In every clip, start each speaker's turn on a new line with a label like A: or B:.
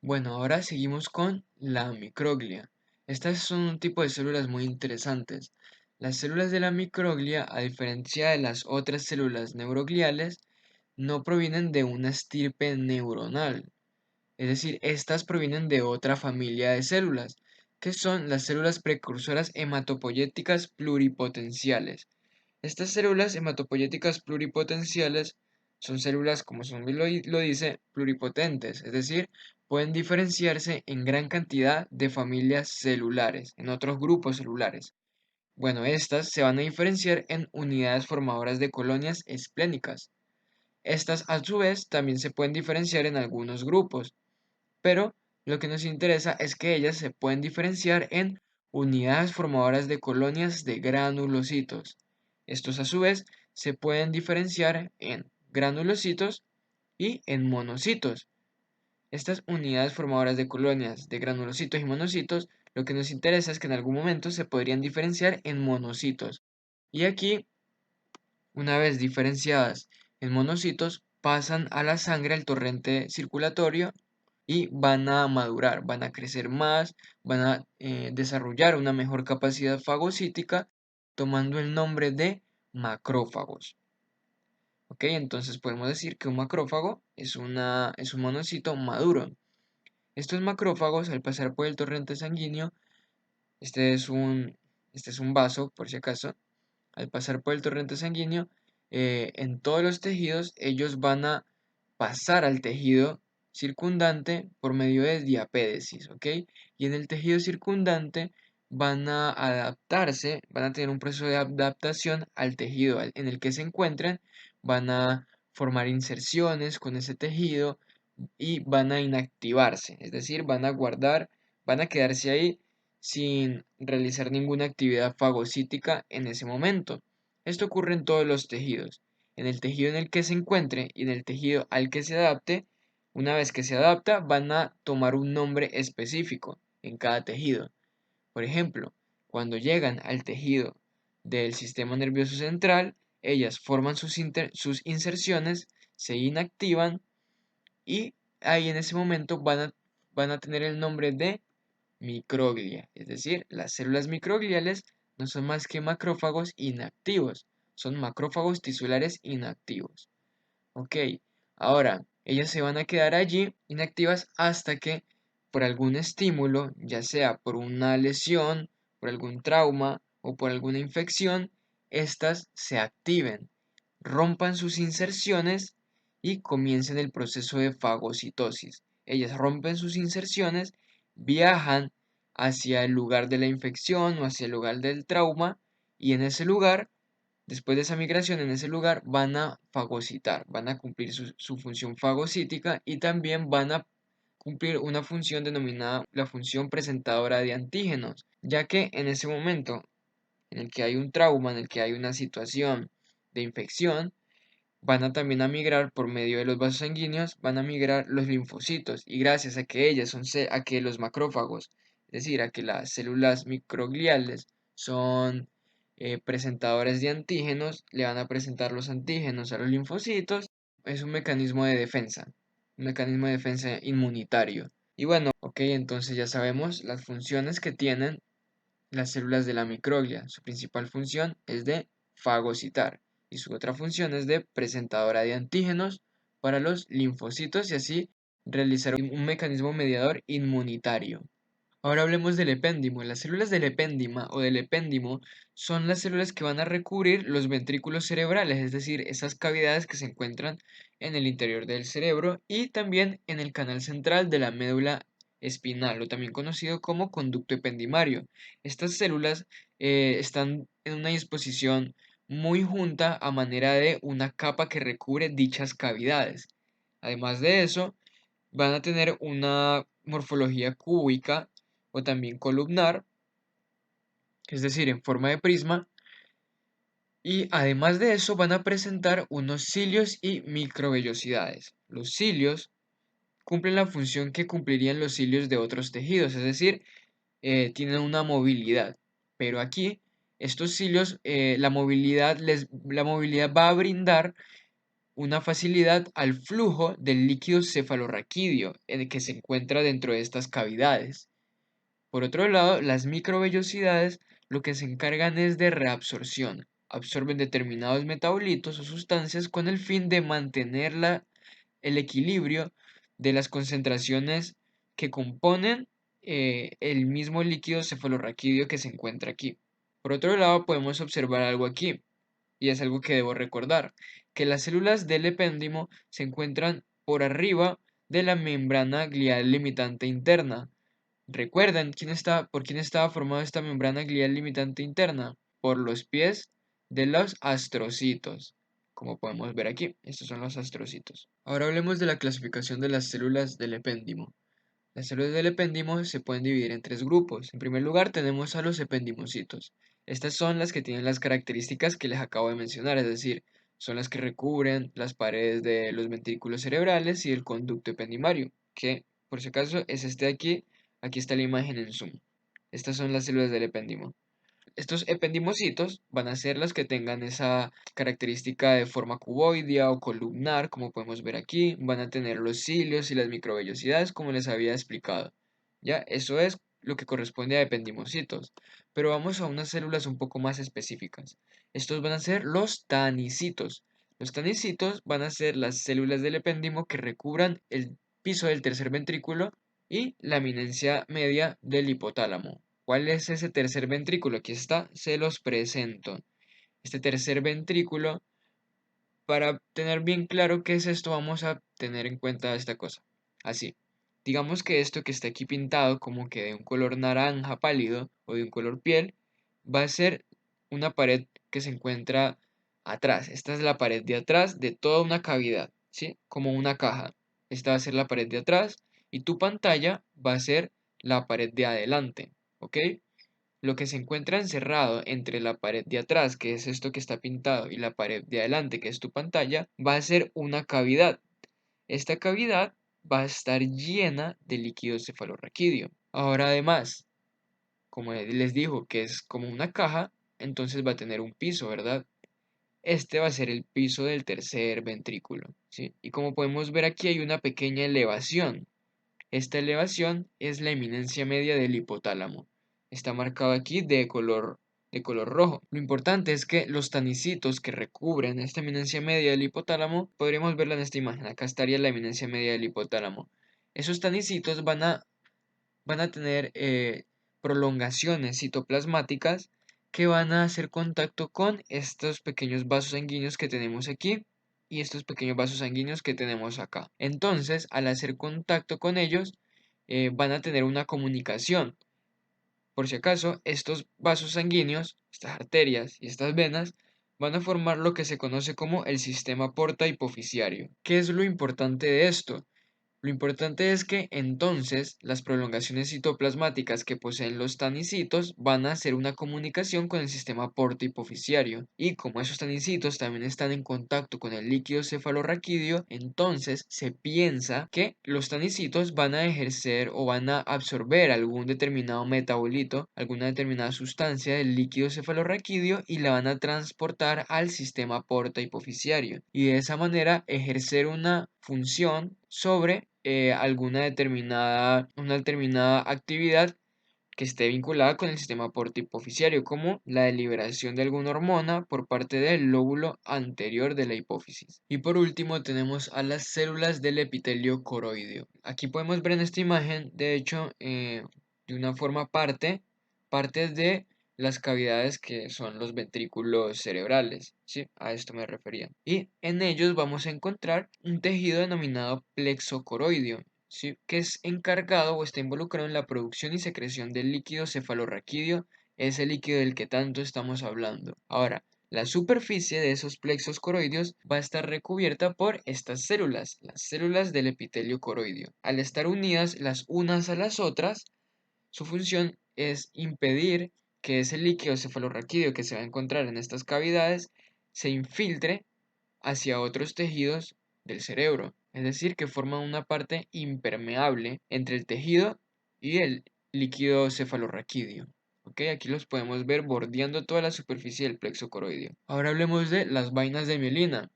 A: Bueno, ahora seguimos con la microglia. Estas son un tipo de células muy interesantes. Las células de la microglia, a diferencia de las otras células neurogliales, no provienen de una estirpe neuronal. Es decir, estas provienen de otra familia de células, que son las células precursoras hematopoyéticas pluripotenciales. Estas células hematopoyéticas pluripotenciales son células, como su nombre lo dice, pluripotentes, es decir, pueden diferenciarse en gran cantidad de familias celulares, en otros grupos celulares. Bueno, estas se van a diferenciar en unidades formadoras de colonias esplénicas. Estas, a su vez, también se pueden diferenciar en algunos grupos, pero lo que nos interesa es que ellas se pueden diferenciar en unidades formadoras de colonias de granulocitos. Estos a su vez se pueden diferenciar en granulocitos y en monocitos. Estas unidades formadoras de colonias de granulocitos y monocitos, lo que nos interesa es que en algún momento se podrían diferenciar en monocitos. Y aquí, una vez diferenciadas en monocitos, pasan a la sangre al torrente circulatorio y van a madurar, van a crecer más, van a desarrollar una mejor capacidad fagocítica, tomando el nombre de macrófagos. ¿Ok? Entonces podemos decir que un macrófago es un monocito maduro. Estos macrófagos, al pasar por el torrente sanguíneo, este es un, este es un vaso, por si acaso, al pasar por el torrente sanguíneo, en todos los tejidos, ellos van a pasar al tejido circundante por medio de diapédesis, ¿ok? Y en el tejido circundante van a adaptarse, van a tener un proceso de adaptación al tejido en el que se encuentran, van a formar inserciones con ese tejido y van a inactivarse, es decir, van a guardar, van a quedarse ahí sin realizar ninguna actividad fagocítica en ese momento. Esto ocurre en todos los tejidos. En el tejido en el que se encuentre y en el tejido al que se adapte, una vez que se adapta, van a tomar un nombre específico en cada tejido. Por ejemplo, cuando llegan al tejido del sistema nervioso central, ellas forman sus inserciones, se inactivan y ahí en ese momento van a tener el nombre de microglia, es decir, las células microgliales no son más que macrófagos inactivos, son macrófagos tisulares inactivos. Ok, ahora ellas se van a quedar allí inactivas hasta que por algún estímulo, ya sea por una lesión, por algún trauma o por alguna infección, éstas se activen, rompan sus inserciones y comiencen el proceso de fagocitosis. Ellas rompen sus inserciones, viajan hacia el lugar de la infección o hacia el lugar del trauma y en ese lugar, después de esa migración, en ese lugar van a fagocitar, van a cumplir su función fagocítica y también van a cumplir una función denominada la función presentadora de antígenos, ya que en ese momento en el que hay un trauma, en el que hay una situación de infección, van a también a migrar por medio de los vasos sanguíneos, van a migrar los linfocitos y gracias a que a que los macrófagos, es decir, a que las células microgliales son presentadores de antígenos, le van a presentar los antígenos a los linfocitos, es un mecanismo de defensa inmunitario. Y bueno, ok, entonces ya sabemos las funciones que tienen las células de la microglia. Su principal función es de fagocitar y su otra función es de presentadora de antígenos para los linfocitos y así realizar un mecanismo mediador inmunitario. Ahora hablemos del epéndimo. Las células del epéndima o del epéndimo son las células que van a recubrir los ventrículos cerebrales, es decir, esas cavidades que se encuentran en el interior del cerebro y también en el canal central de la médula espinal, o también conocido como conducto ependimario. Estas células están en una disposición muy junta a manera de una capa que recubre dichas cavidades. Además de eso, van a tener una morfología cúbica o también columnar, es decir, en forma de prisma, y además de eso van a presentar unos cilios y microvellosidades. Los cilios cumplen la función que cumplirían los cilios de otros tejidos, es decir, tienen una movilidad, pero aquí estos cilios, la movilidad va a brindar una facilidad al flujo del líquido cefalorraquídeo en el que se encuentra dentro de estas cavidades. Por otro lado, las microvellosidades lo que se encargan es de reabsorción. Absorben determinados metabolitos o sustancias con el fin de mantener el equilibrio de las concentraciones que componen el mismo líquido cefalorraquídeo que se encuentra aquí. Por otro lado, podemos observar algo aquí, y es algo que debo recordar, que las células del epéndimo se encuentran por arriba de la membrana glial limitante interna. ¿Recuerdan por quién estaba formada esta membrana glial limitante interna? Por los pies de los astrocitos. Como podemos ver aquí, estos son los astrocitos. Ahora hablemos de la clasificación de las células del epéndimo. Las células del epéndimo se pueden dividir en tres grupos. En primer lugar tenemos a los ependimocitos. Estas son las que tienen las características que les acabo de mencionar, es decir, son las que recubren las paredes de los ventrículos cerebrales y el conducto ependimario, que por si acaso es este de aquí. Aquí está la imagen en zoom. Estas son las células del epéndimo. Estos ependimocitos van a ser las que tengan esa característica de forma cuboidea o columnar, como podemos ver aquí. Van a tener los cilios y las microvellosidades, como les había explicado. Ya, eso es lo que corresponde a ependimocitos. Pero vamos a unas células un poco más específicas. Estos van a ser los tanicitos. Los tanicitos van a ser las células del epéndimo que recubran el piso del tercer ventrículo y la eminencia media del hipotálamo. ¿Cuál es ese tercer ventrículo? Aquí está, se los presento. Este tercer ventrículo, para tener bien claro qué es esto, vamos a tener en cuenta esta cosa. Así, digamos que esto que está aquí pintado como que de un color naranja pálido o de un color piel, va a ser una pared que se encuentra atrás. Esta es la pared de atrás de toda una cavidad, ¿sí? Como una caja. Esta va a ser la pared de atrás y tu pantalla va a ser la pared de adelante, ¿ok? Lo que se encuentra encerrado entre la pared de atrás, que es esto que está pintado, y la pared de adelante, que es tu pantalla, va a ser una cavidad. Esta cavidad va a estar llena de líquido cefalorraquídeo. Ahora además, como les dijo que es como una caja, entonces va a tener un piso, ¿verdad? Este va a ser el piso del tercer ventrículo, ¿sí? Y como podemos ver aquí hay una pequeña elevación. Esta elevación es la eminencia media del hipotálamo. Está marcado aquí de color rojo. Lo importante es que los tanicitos que recubren esta eminencia media del hipotálamo, podríamos verla en esta imagen. Acá estaría la eminencia media del hipotálamo. Esos tanicitos van a tener prolongaciones citoplasmáticas que van a hacer contacto con estos pequeños vasos sanguíneos que tenemos aquí y estos pequeños vasos sanguíneos que tenemos acá. Entonces, al hacer contacto con ellos, van a tener una comunicación. Por si acaso, estos vasos sanguíneos, estas arterias y estas venas van a formar lo que se conoce como el sistema porta hipofisiario. ¿Qué es lo importante de esto? Lo importante es que entonces las prolongaciones citoplasmáticas que poseen los tanicitos van a hacer una comunicación con el sistema porto-hipofisiario y como esos tanicitos también están en contacto con el líquido cefalorraquídeo, entonces se piensa que los tanicitos van a ejercer o van a absorber algún determinado metabolito, alguna determinada sustancia del líquido cefalorraquídeo y la van a transportar al sistema porta-hipofisiario y de esa manera ejercer una función sobre una determinada actividad que esté vinculada con el sistema portohipofisiario, como la deliberación de alguna hormona por parte del lóbulo anterior de la hipófisis. Y por último tenemos a las células del epitelio coroideo. Aquí podemos ver en esta imagen, de hecho, de una forma partes de las cavidades que son los ventrículos cerebrales, ¿sí? A esto me refería. Y en ellos vamos a encontrar un tejido denominado plexo coroideo, ¿sí? Que es encargado o está involucrado en la producción y secreción del líquido cefalorraquídeo, ese líquido del que tanto estamos hablando. Ahora, la superficie de esos plexos coroideos va a estar recubierta por estas células, las células del epitelio coroideo. Al estar unidas las unas a las otras, su función es impedir que ese líquido cefalorraquídeo que se va a encontrar en estas cavidades se infiltre hacia otros tejidos del cerebro, es decir, que forman una parte impermeable entre el tejido y el líquido cefalorraquídeo. ¿Ok? Aquí los podemos ver bordeando toda la superficie del plexo coroideo. Ahora hablemos de las vainas de mielina.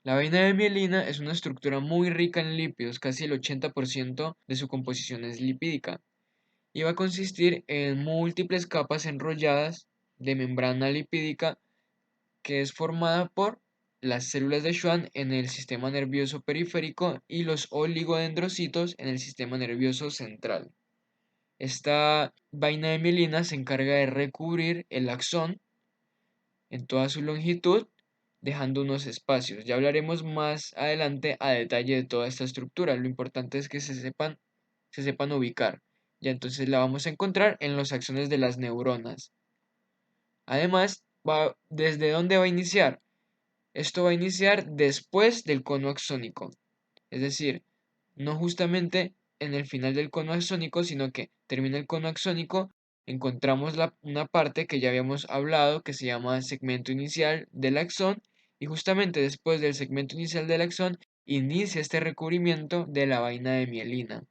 A: La vaina de mielina es una estructura muy rica en lípidos, casi el 80% de su composición es lipídica, y va a consistir en múltiples capas enrolladas de membrana lipídica que es formada por las células de Schwann en el sistema nervioso periférico y los oligodendrocitos en el sistema nervioso central. Esta vaina de mielina se encarga de recubrir el axón en toda su longitud, dejando unos espacios. Ya hablaremos más adelante a detalle de toda esta estructura. Lo importante es que se sepan ubicar. Ya entonces la vamos a encontrar en los axones de las neuronas. Además, ¿desde dónde va a iniciar? Esto va a iniciar después del cono axónico, es decir, no justamente en el final del cono axónico, sino que termina el cono axónico, encontramos una parte que ya habíamos hablado que se llama segmento inicial del axón, y justamente después del segmento inicial del axón inicia este recubrimiento de la vaina de mielina.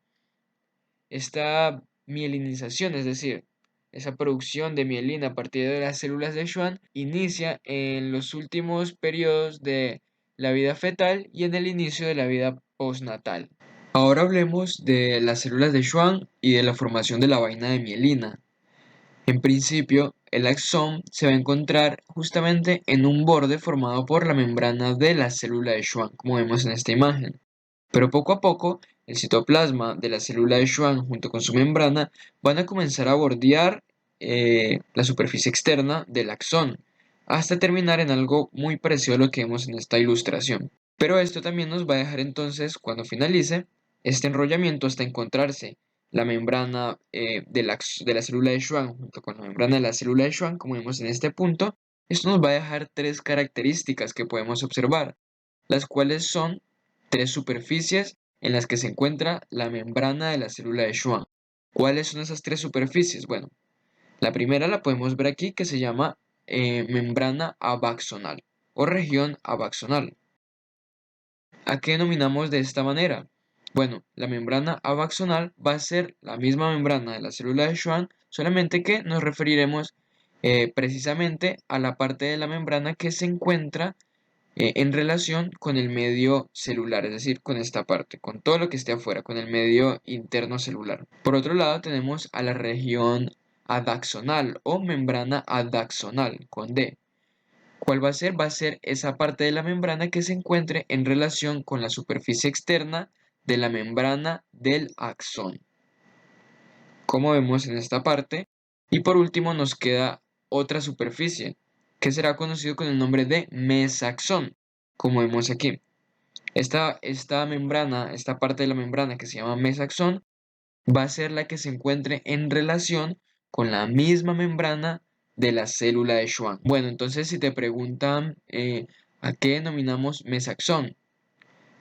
A: Esta mielinización, es decir, esa producción de mielina a partir de las células de Schwann, inicia en los últimos periodos de la vida fetal y en el inicio de la vida postnatal. Ahora hablemos de las células de Schwann y de la formación de la vaina de mielina. En principio, el axón se va a encontrar justamente en un borde formado por la membrana de la célula de Schwann, como vemos en esta imagen. Pero poco a poco, el citoplasma de la célula de Schwann junto con su membrana van a comenzar a bordear la superficie externa del axón, hasta terminar en algo muy parecido a lo que vemos en esta ilustración. Pero esto también nos va a dejar entonces, cuando finalice, este enrollamiento hasta encontrarse la membrana de la célula de Schwann junto con la membrana de la célula de Schwann, como vemos en este punto. Esto nos va a dejar tres características que podemos observar, las cuales son tres superficies en las que se encuentra la membrana de la célula de Schwann. ¿Cuáles son esas tres superficies? Bueno, la primera la podemos ver aquí, que se llama membrana abaxonal o región abaxonal. ¿A qué denominamos de esta manera? Bueno, la membrana abaxonal va a ser la misma membrana de la célula de Schwann, solamente que nos referiremos precisamente a la parte de la membrana que se encuentra en relación con el medio celular, es decir, con esta parte, con todo lo que esté afuera, con el medio interno celular. Por otro lado, tenemos a la región adaxonal o membrana adaxonal, con D. ¿Cuál va a ser? Va a ser esa parte de la membrana que se encuentre en relación con la superficie externa de la membrana del axón, como vemos en esta parte. Y por último nos queda otra superficie, que será conocido con el nombre de mesaxón, como vemos aquí. Esta membrana, esta parte de la membrana que se llama mesaxón, va a ser la que se encuentre en relación con la misma membrana de la célula de Schwann. Bueno, entonces si te preguntan ¿a qué denominamos mesaxón?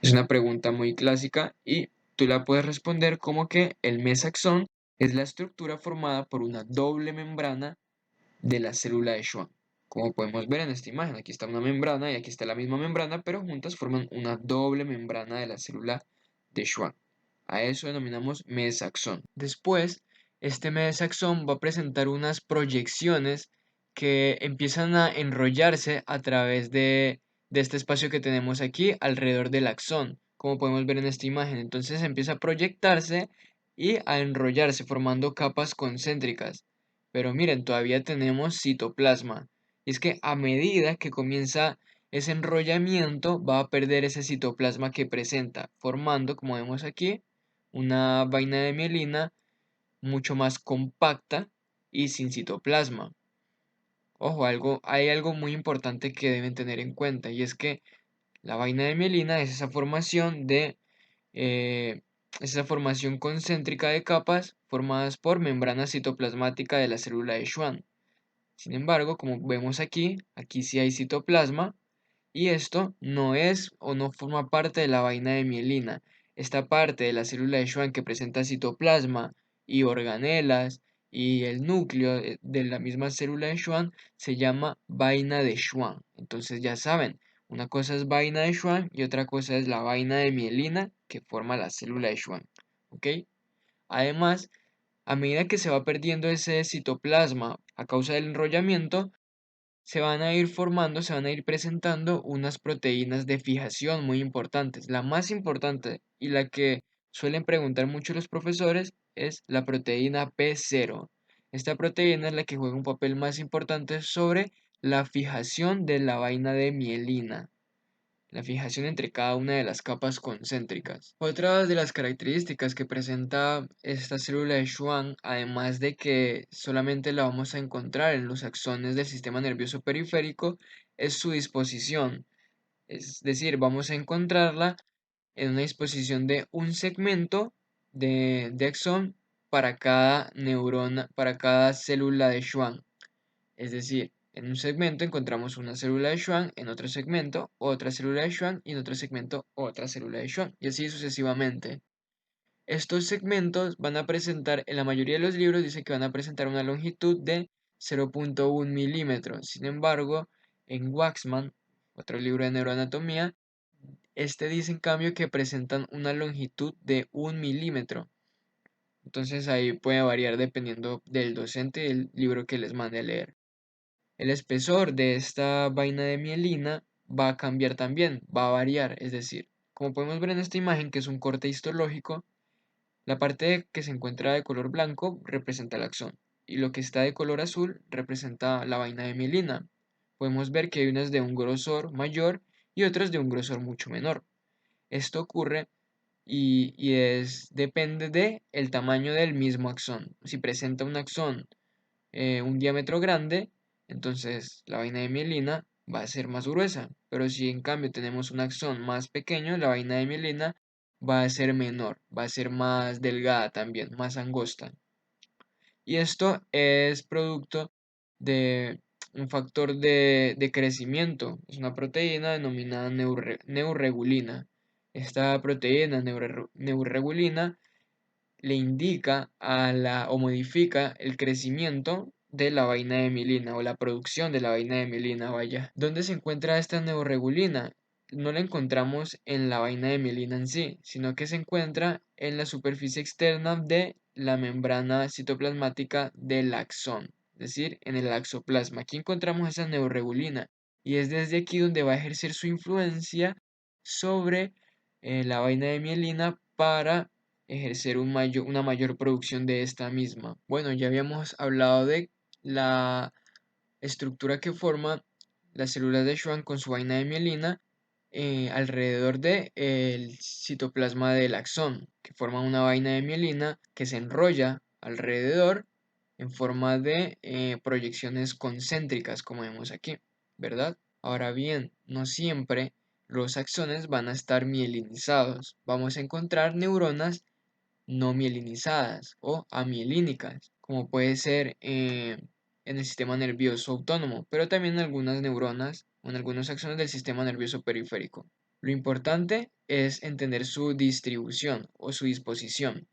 A: Es una pregunta muy clásica y tú la puedes responder como que el mesaxón es la estructura formada por una doble membrana de la célula de Schwann. Como podemos ver en esta imagen, aquí está una membrana y aquí está la misma membrana, pero juntas forman una doble membrana de la célula de Schwann. A eso denominamos mesaxón. Después, este mesaxón va a presentar unas proyecciones que empiezan a enrollarse a través de este espacio que tenemos aquí alrededor del axón, como podemos ver en esta imagen. Entonces empieza a proyectarse y a enrollarse formando capas concéntricas. Pero miren, todavía tenemos citoplasma. Y es que a medida que comienza ese enrollamiento, va a perder ese citoplasma que presenta, formando, como vemos aquí, una vaina de mielina mucho más compacta y sin citoplasma. Ojo, hay algo muy importante que deben tener en cuenta, y es que la vaina de mielina es eh, esa formación concéntrica de capas formadas por membrana citoplasmática de la célula de Schwann. Sin embargo, como vemos aquí sí hay citoplasma, y esto no es o no forma parte de la vaina de mielina. Esta parte de la célula de Schwann que presenta citoplasma y organelas y el núcleo de la misma célula de Schwann se llama vaina de Schwann. Entonces ya saben, una cosa es vaina de Schwann y otra cosa es la vaina de mielina que forma la célula de Schwann. ¿Ok? Además, a medida que se va perdiendo ese citoplasma a causa del enrollamiento, se van a ir formando, se van a ir presentando unas proteínas de fijación muy importantes. La más importante y la que suelen preguntar mucho los profesores es la proteína P0. Esta proteína es la que juega un papel más importante sobre la fijación de la vaina de mielina, la fijación entre cada una de las capas concéntricas. Otra de las características que presenta esta célula de Schwann, además de que solamente la vamos a encontrar en los axones del sistema nervioso periférico, es su disposición. Es decir, vamos a encontrarla en una disposición de un segmento de axón para cada neurona, para cada célula de Schwann. Es decir, en un segmento encontramos una célula de Schwann, en otro segmento otra célula de Schwann y en otro segmento otra célula de Schwann, y así sucesivamente. Estos segmentos van a presentar, en la mayoría de los libros dice que van a presentar una longitud de 0.1 milímetros. Sin embargo, en Waxman, otro libro de neuroanatomía, este dice en cambio que presentan una longitud de 1 milímetro. Entonces ahí puede variar dependiendo del docente y del libro que les mande a leer. El espesor de esta vaina de mielina va a cambiar también, va a variar, es decir, como podemos ver en esta imagen que es un corte histológico, la parte que se encuentra de color blanco representa el axón y lo que está de color azul representa la vaina de mielina. Podemos ver que hay unas de un grosor mayor y otras de un grosor mucho menor. Esto ocurre depende de el tamaño del mismo axón. Si presenta un axón un diámetro grande, entonces la vaina de mielina va a ser más gruesa. Pero si en cambio tenemos un axón más pequeño, la vaina de mielina va a ser menor, va a ser más delgada también, más angosta. Y esto es producto de un factor de crecimiento. Es una proteína denominada neuregulina. Esta proteína neuregulina le indica o modifica el crecimiento de la vaina de mielina o la producción de la vaina de mielina, vaya. ¿Dónde se encuentra esta neuregulina? No la encontramos en la vaina de mielina en sí, sino que se encuentra en la superficie externa de la membrana citoplasmática del axón, es decir, en el axoplasma. Aquí encontramos esa neuregulina y es desde aquí donde va a ejercer su influencia sobre la vaina de mielina para ejercer una mayor producción de esta misma. Bueno, ya habíamos hablado de la estructura que forma las células de Schwann con su vaina de mielina alrededor del citoplasma del axón, que forma una vaina de mielina que se enrolla alrededor en forma de proyecciones concéntricas, como vemos aquí, ¿verdad? Ahora bien, no siempre los axones van a estar mielinizados. Vamos a encontrar neuronas no mielinizadas o amielínicas, como puede ser en el sistema nervioso autónomo, pero también en algunas neuronas o en algunos axones del sistema nervioso periférico. Lo importante es entender su distribución o su disposición.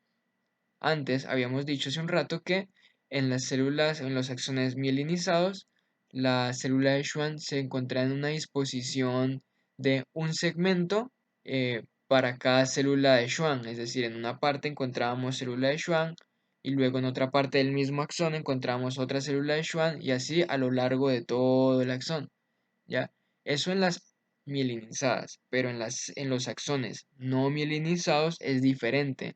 A: Antes habíamos dicho hace un rato que en las células, en los axones mielinizados, la célula de Schwann se encuentra en una disposición de un segmento para cada célula de Schwann, es decir, en una parte encontrábamos célula de Schwann y luego en otra parte del mismo axón encontramos otra célula de Schwann y así a lo largo de todo el axón, ¿ya? Eso en las mielinizadas, pero en los axones no mielinizados es diferente.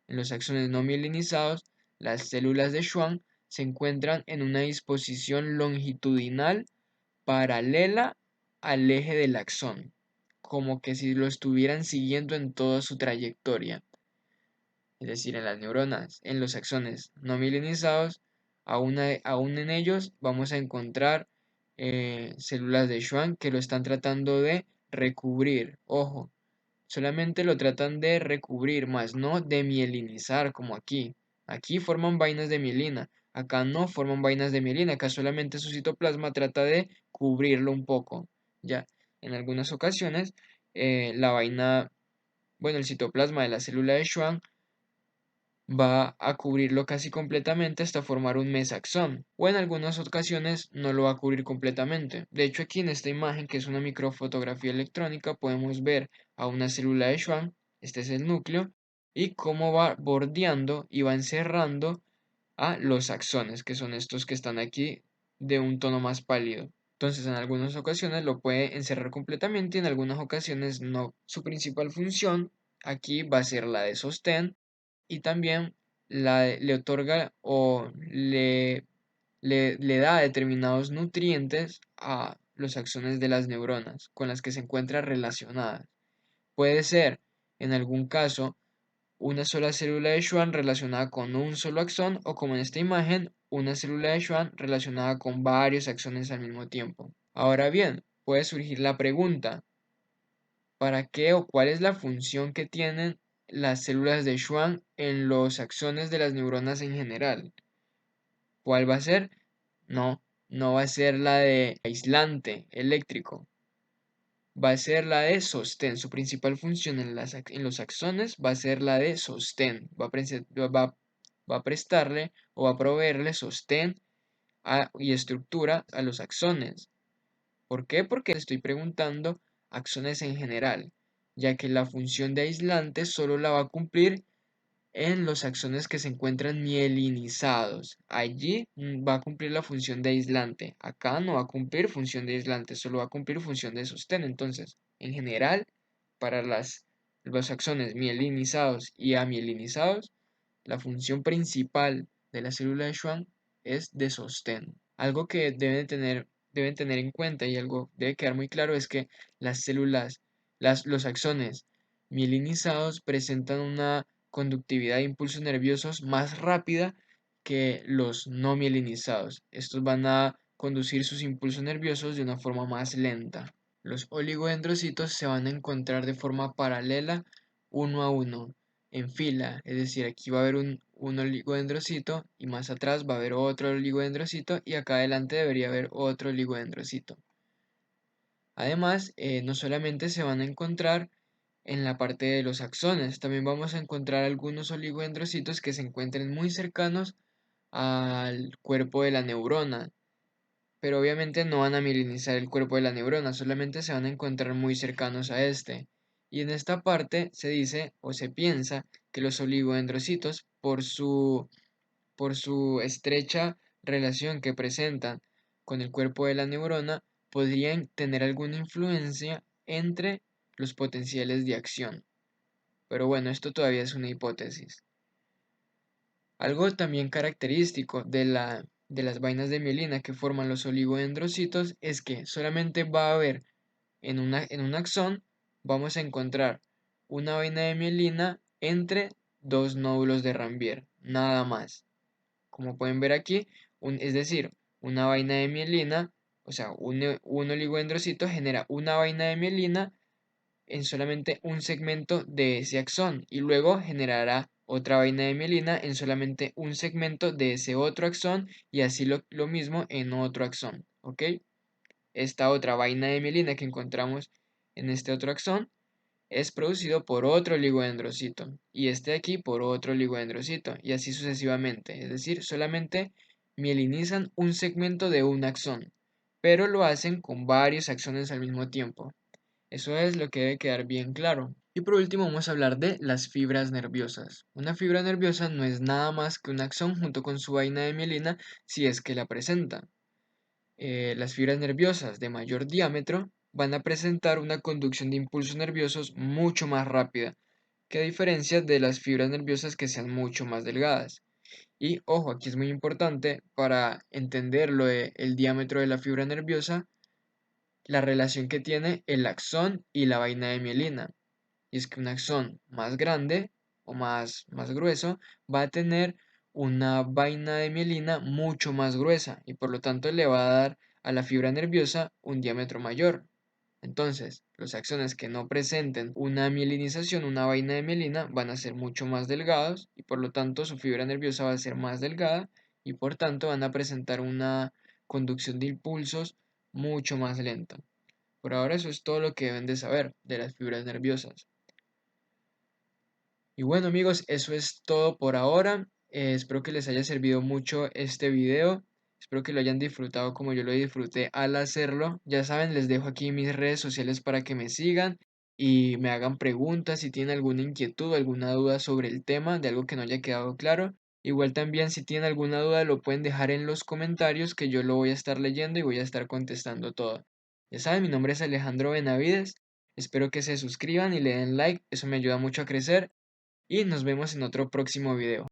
A: En los axones no mielinizados, las células de Schwann se encuentran en una disposición longitudinal paralela al eje del axón, como que si lo estuvieran siguiendo en toda su trayectoria. Es decir, en las neuronas, en los axones no mielinizados, aún en ellos vamos a encontrar células de Schwann que lo están tratando de recubrir. Ojo, solamente lo tratan de recubrir, más no de mielinizar como aquí. Aquí forman vainas de mielina, acá no forman vainas de mielina, acá solamente su citoplasma trata de cubrirlo un poco. Ya, en algunas ocasiones, la vaina, bueno, el citoplasma de la célula de Schwann va a cubrirlo casi completamente hasta formar un mesaxón, o en algunas ocasiones no lo va a cubrir completamente. De hecho, aquí en esta imagen, que es una microfotografía electrónica, podemos ver a una célula de Schwann, este es el núcleo, y cómo va bordeando y va encerrando a los axones, que son estos que están aquí de un tono más pálido. Entonces, en algunas ocasiones lo puede encerrar completamente y en algunas ocasiones no. Su principal función aquí va a ser la de sostén y también le otorga o le da determinados nutrientes a los axones de las neuronas con las que se encuentran relacionadas. Puede ser, en algún caso, una sola célula de Schwann relacionada con un solo axón o como en esta imagen, una célula de Schwann relacionada con varios axones al mismo tiempo. Ahora bien, puede surgir la pregunta, ¿para qué o cuál es la función que tienen las células de Schwann en los axones de las neuronas en general? ¿Cuál va a ser? No, no va a ser la de aislante eléctrico, va a ser la de sostén. Su principal función en los axones va a ser la de sostén. Va a prestarle o va a proveerle sostén y estructura a los axones. ¿Por qué? Porque estoy preguntando axones en general, ya que la función de aislante solo la va a cumplir en los axones que se encuentran mielinizados. Allí va a cumplir la función de aislante. Acá no va a cumplir función de aislante, solo va a cumplir función de sostén. Entonces, en general, para los axones mielinizados y amielinizados, la función principal de la célula de Schwann es de sostén. Algo que deben tener en cuenta y algo debe quedar muy claro es que las células, los axones mielinizados presentan una conductividad de impulsos nerviosos más rápida que los no mielinizados. Estos van a conducir sus impulsos nerviosos de una forma más lenta. Los oligodendrocitos se van a encontrar de forma paralela uno a uno, en fila, es decir, aquí va a haber un oligodendrocito y más atrás va a haber otro oligodendrocito y acá adelante debería haber otro oligodendrocito. Además, no solamente se van a encontrar en la parte de los axones, también vamos a encontrar algunos oligodendrocitos que se encuentren muy cercanos al cuerpo de la neurona, pero obviamente no van a mielinizar el cuerpo de la neurona, solamente se van a encontrar muy cercanos a este. Y en esta parte se dice o se piensa que los oligodendrocitos, por su estrecha relación que presentan con el cuerpo de la neurona, podrían tener alguna influencia entre los potenciales de acción. Pero bueno, esto todavía es una hipótesis. Algo también característico de las vainas de mielina que forman los oligodendrocitos es que solamente va a haber en un axón, vamos a encontrar una vaina de mielina entre dos nódulos de Rambier, nada más. Como pueden ver aquí, es decir, una vaina de mielina, o sea, un oligodendrocito genera una vaina de mielina en solamente un segmento de ese axón y luego generará otra vaina de mielina en solamente un segmento de ese otro axón y así lo mismo en otro axón, ¿ok? Esta otra vaina de mielina que encontramos en este otro axón es producido por otro oligodendrocito y este de aquí por otro oligodendrocito y así sucesivamente, es decir, solamente mielinizan un segmento de un axón, pero lo hacen con varios axones al mismo tiempo. Eso es lo que debe quedar bien claro. Y por último vamos a hablar de las fibras nerviosas. Una fibra nerviosa no es nada más que un axón junto con su vaina de mielina si es que la presenta. Las fibras nerviosas de mayor diámetro van a presentar una conducción de impulsos nerviosos mucho más rápida, que a diferencia de las fibras nerviosas que sean mucho más delgadas. Y ojo, aquí es muy importante para entender el diámetro de la fibra nerviosa, la relación que tiene el axón y la vaina de mielina. Y es que un axón más grande o más grueso va a tener una vaina de mielina mucho más gruesa y por lo tanto le va a dar a la fibra nerviosa un diámetro mayor. Entonces, los axones que no presenten una mielinización, una vaina de mielina, van a ser mucho más delgados y por lo tanto su fibra nerviosa va a ser más delgada y por tanto van a presentar una conducción de impulsos mucho más lenta. Por ahora eso es todo lo que deben de saber de las fibras nerviosas. Y bueno amigos, eso es todo por ahora. Espero que les haya servido mucho este video. Espero que lo hayan disfrutado como yo lo disfruté al hacerlo. Ya saben, les dejo aquí mis redes sociales para que me sigan y me hagan preguntas si tienen alguna inquietud, alguna duda sobre el tema, de algo que no haya quedado claro. Igual también si tienen alguna duda lo pueden dejar en los comentarios que yo lo voy a estar leyendo y voy a estar contestando todo. Ya saben, mi nombre es Alejandro Benavides. Espero que se suscriban y le den like, eso me ayuda mucho a crecer y nos vemos en otro próximo video.